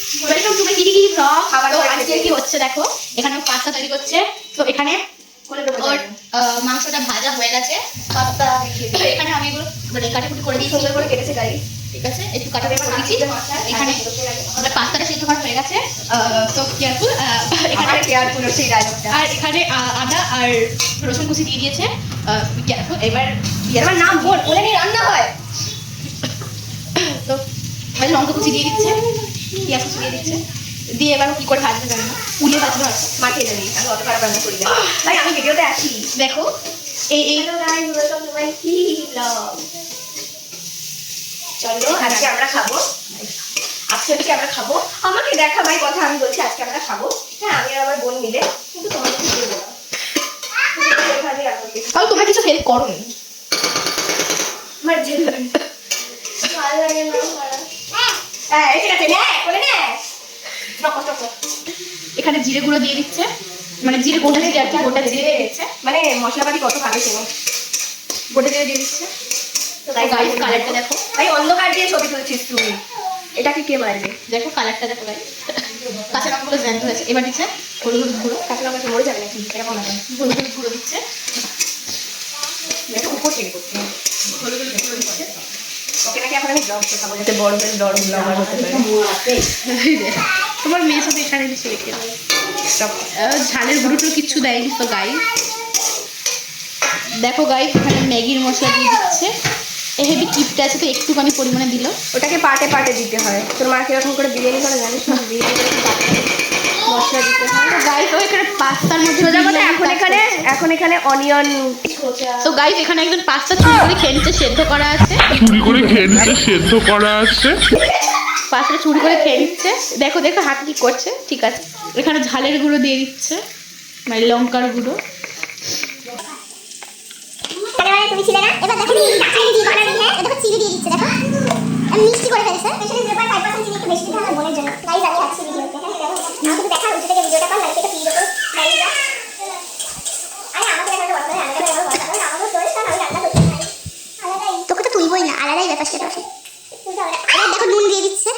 Welcome to my kiddie blog. তো আজকে কি হচ্ছে দেখো, এখানে পাস্তা তৈরি করছে। তো এখানে ওর মাংসটা ভাজা হয়ে গেছে, পাস্তা এখানে আমি এগুলো মানে কাটাকুটি করে দিয়েছি, সুন্দর করে কেটেছে গাড়ি। ঠিক আছে, একটু কাটাকুটি করে দিয়েছি। এখানে আমাদের পাস্তাটা সিদ্ধ করা হয়ে গেছে। তো কেয়ারফুল, এখানে কেয়ারফুল হচ্ছে এই ডায়লগটা। আর এখানে আদা আর রসুন কুচি দিয়ে দিয়েছে। কেয়ারফুল, এবার নাম বল, বলে নিয়ে রান্না হয়। তো লঙ্কা কুচি দিয়ে দিচ্ছে, পেঁয়াজ কুচি দিয়ে দিচ্ছে, দিয়ে এবার কি করে ভাজবে জানি না, উলিয়ে ভাজবে হয়তো, মাখিয়ে দেবে। আমি অত খারাপ রান্না করি না তাই আমি ভিডিওতে আছি। দেখো এই চলো আজকে আমরা খাবো, আজকে আমরা খাবো। আমাকে দেখা ভাই কথা, আমি বলছি আজকে আমরা খাবো। হ্যাঁ, আমি আর আমার বোন মিলে, কিন্তু তোমাকে কিছু বলবো না। তাও তোমরা কিছু হেল্প করো নি আমার জন্য। এখানে জিরে গুঁড়ো দিয়ে দিচ্ছে, মানে জিরে গোটা জিরে আর কি, গোটা জিরে দিয়ে দিচ্ছে, মানে মশলাপাতি কত ভালো ছিল, গোটা জিরে দিয়ে দিচ্ছে। তো গাইস কালারটা দেখো, ভাই অন্ধকার দিয়ে ছবি তুলছিস তুই, এটাকে কে মারবে? দেখো কালারটা দেখো গাইস, কাঁচা লঙ্কাগুলো জ্যান্ত হয়েছে। এবার দিচ্ছে হলুদ গুঁড়ো, কাঁচা লঙ্কা মরে যাবে নাকি এরকম না, হলুদ গুঁড়ো দিচ্ছে, দেখো উপর থেকে করছে হলুদ গুঁড়ো দিচ্ছে। ওকে নাকি এখন আমি ব্লগ শেখাবো যাতে বড় করে বড় ব্লগার হতে পারে। তোমার মেয়ে সাথে এখানে এসে রেখে ঝালের গুঁড়োটা কিচ্ছু দেয়নি। তো গাই দেখো গাইস, এখানে ম্যাগির মশলা দিয়ে দিচ্ছে। হেভি কিপটা আছে তো একটুখানি পরিমাণে দিল, ওটাকে পাটে পাটে দিতে হয়। তোর মা কিরকম করে বিরিয়ানি করে জানিস না, বিরিয়ানি করে মশলা দিতে হয়। তো গাইস ও এখানে পাস্তার মধ্যে এখন এখানে অনিয়ন। তো গাইস এখানে একজন পাস্তা চুরি করে খেয়ে নিচ্ছে, সেদ্ধ করা আছে, পাস্তা চুরি করে খেয়ে নিচ্ছে। দেখো দেখো হাত কি করছে। ঠিক আছে, এখানে ঝালের গুঁড়ো দিয়ে দিচ্ছে, মানে লঙ্কার গুঁড়ো। তুমি ছিলে না, এবার দেখো চিনি দিয়ে বানাবি। হ্যাঁ দেখো চিনি দিয়ে দিচ্ছে, দেখো আমি মিষ্টি করে ফেলেছে। স্পেশালি 0.5% চিনি একটু বেশি দিতে হবে বোনের জন্য। গাইস আমি আছি ভিডিওতে, হ্যাঁ দেখো আমি শুধু দেখা উঠে থেকে ভিডিওটা কর, লাইক থেকে প্লিজ করো গাইস। আরে আমাকে দেখানো বলতে হয়, আমাকে দেখানো বলতে হয়, আমাকে তোরে তার আমি রান্না করতে পারি আলাদাই। তোকে তো তুলবই না, আলাদাই ব্যাপার সেটা আছে। আরে দেখো নুন দিয়ে দিচ্ছে,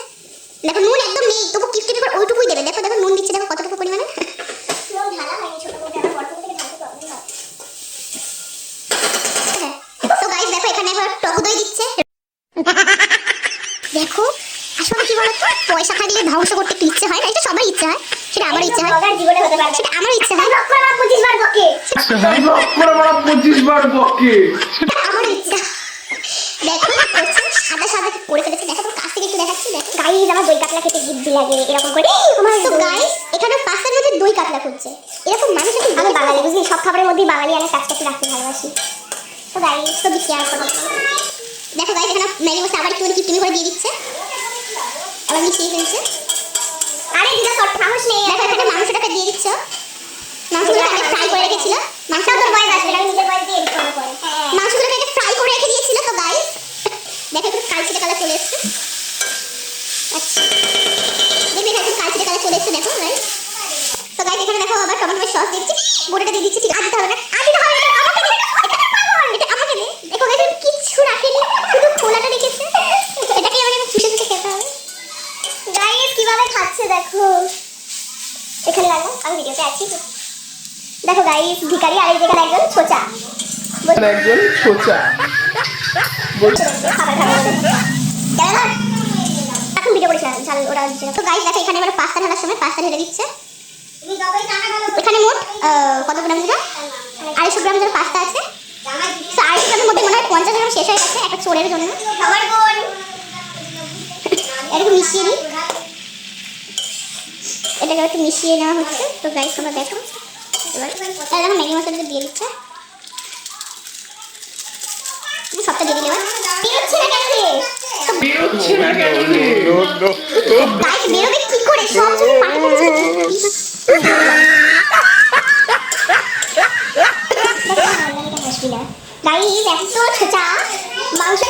দেখো নুন একদম নেই, তবু কিপটিপি করে ওইটুকুই দেবে। দেখো দেখো নুন দিচ্ছে, দেখো কতটুকু পরিমাণে। নুন ঢালা হয়নি ছোট করে, আমার বড় থেকে ঢালতে প্রবলেম হয়। তো গাইস দেখো এখানে একবার টক দই দিচ্ছে। দেখো আসলে কি বলতো, পয়সা খাইলে ধ্বংস করতে একটু ইচ্ছে হয় না, এটা সবার ইচ্ছে হয়, সেটা আমারও ইচ্ছে হয়, জীবনে হতে পারবে সেটা আমারও ইচ্ছে হয়। 25 বার বকে, 25 বার বকে, আমার ইচ্ছা। দেখো আদা সাদা করে ফেলেছে, দেখো কাছ থেকে একটু দেখাচ্ছি। দেখো গাইস আমার দই কাতলা খেতে জিদ্দি লাগে এরকম করে আমার। তো গাইস এখানে পাস্তার মধ্যে দই কাতলা করছে, এরকম মানুষ আছে। আমি বাঙালি বুঝলি, সব খাবারের মধ্যেই বাঙালি আমি কাজ করতে রাখতে ভালোবাসি। তো গাইস তো দেখি আর কোনো, দেখো গাইস এখানে ম্যাগি মশলা আবার একটু চিনি করে দিয়ে দিচ্ছে, আবার মিশিয়ে ফেলছে। আরে দিদা সব খামোশ নেই। দেখো এখানে মাংসটাকে দিয়ে দিচ্ছে, মাংসগুলো আগে ফ্রাই করে রেখেছিল, মাংসটা তো বয়েজ আসবে, আমি নিজের বয়েজ দিয়ে এডিট করব পরে। মাংসগুলোকে আগে ফ্রাই করে রেখে দিয়েছিল। তো গাইস দেখো একটু কালচিটে কালার চলে এসেছে। আচ্ছা দেখবে এখানে কালচিটে কালার চলে এসেছে, দেখো গাইস। তো গাইস এখানে দেখো আবার টমেটো সস দিচ্ছি, গোটাটা দিয়ে দিচ্ছি। ঠিক আছে, দিতে হবে না, আর দিতে হবে না, আমাকে দে, এটা আমাকে দে। দেখো গাইস কিচ্ছু রাখেনি, শুধু খোলাটা রেখেছে। এটাকে আমাকে ফুসে ফুসে খেতে হবে। গাইস কিভাবে খাচ্ছে দেখো, এখানে লাগলো, আমি ভিডিওতে আছি। দেখো গাইস ভিখারি আর এই জায়গায় একজন ছোচা, একজন ছোচা খাবার খাবে কেমন এখন ভিডিও করেছিলাম ঝাল ওরা দিচ্ছে। তো গাইস দেখো এখানে এবার পাস্তা ঢালার সময় পাস্তা ঢেলে দিচ্ছে। এখানে মোট কত গ্রাম দিল, 250 গ্রাম ধরে পাস্তা আছে। তো 250 গ্রামের মধ্যে মনে হয় 50 গ্রাম শেষ হয়ে গেছে একটা চোরের জন্য। এটাকে মিশিয়ে দিই, এটাকে একটু মিশিয়ে নেওয়া হচ্ছে। তো গাইস তোমরা দেখো এবার দেখো ম্যাগি মশলাটা দিয়ে দিচ্ছে, সবটা দিয়ে দিলে এবার বেরোচ্ছে না কেন রে, গাইস বেরোবে কি করে, সব কিছু পানি পড়ছে। গাইস এত ছোটা মাংস